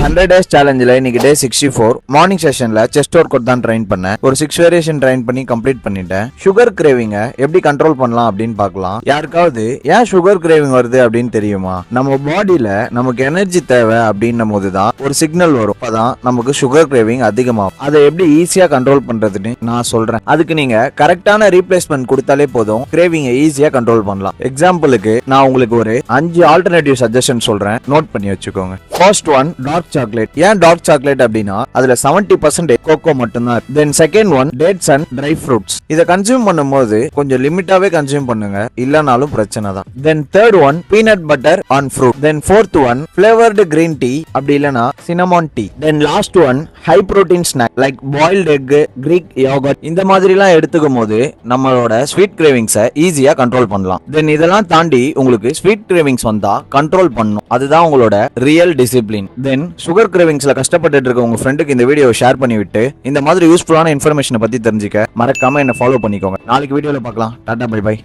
100 days சேலஞ்சில் இன்னைக்கு டே 64 morning செஷன்ல chest work out தான் drain பண்ணேன். ஒரு 6 வேரியேஷன் ட்ரைன் பண்ணி கம்ப்ளீட் பண்ணிட்டேன். சுகர் கிரேவிங்க எப்படி கண்ட்ரோல் பண்ணலாம் அப்படின்னு பார்க்கலாம். யாருக்காவது ஏன் சுகர் கிரேவிங் வருது அப்படின்னு தெரியுமா? நம்ம பாடியில நமக்கு எனர்ஜி தேவை அப்படின்னும் போதுதான் ஒரு சிக்னல் வரும். அப்பதான் நமக்கு சுகர் கிரேவிங் அதிகமாகும். அதை எப்படி ஈஸியா கண்ட்ரோல் பண்றதுன்னு நான் சொல்றேன். அதுக்கு நீங்க கரெக்டான ரீப்ளேஸ்மெண்ட் கொடுத்தாலே போதும், கிரேவிங்கை ஈஸியா கண்ட்ரோல் பண்ணலாம். எக்ஸாம்பிளுக்கு நான் உங்களுக்கு ஒரு 5 ஆல்டர்னேட்டிவ் சஜஷன் சொல்றேன், நோட் பண்ணி வச்சுக்கோங்க. First one, dark chocolate. ஏன் டார்க் சாக்லேட் அப்படின்னா அதுல 70% கோகோ மட்டும்தான். Then second one, dates and dry fruits. இதை கன்சியூம் பண்ணும்போது கொஞ்சம் லிமிட்டாவே கன்சியூம் பண்ணுங்க, இல்லனாலும் பிரச்சனை தான். Then third one, peanut butter on fruit. Then fourth one, flavoured green tea, அப்படி இல்லனா cinnamon tea. Then last one, high protein snack like boiled egg, Greek yogurt. இந்த மாதிரி எல்லாம் எடுத்துக்கும் போது நம்மளோட ஸ்வீட் கிரேவிங்ஸை ஈஸியா கண்ட்ரோல் பண்ணலாம். தென் இதெல்லாம் தாண்டி உங்களுக்கு ஸ்வீட் கிரேவிங்ஸ் வந்தா கண்ட்ரோல் பண்ணும், அதுதான் உங்களோட ரியல் டிசிப்ளின். தென் சுகர் கிரேவிங்ஸ்ல கஷ்டப்பட்டு இருக்க உங்க ஃப்ரெண்டுக்கு இந்த வீடியோ ஷேர் பண்ணி விட்டு இந்த மாதிரி யூஸ்ஃபுல்லான இன்ஃபர்மேஷனை பத்தி தெரிஞ்சுக்க மறக்காம என்ன ஃபாலோ பண்ணிக்கோங்க. நாளைக்கு வீடியோல பார்க்கலாம். Tata, bye by.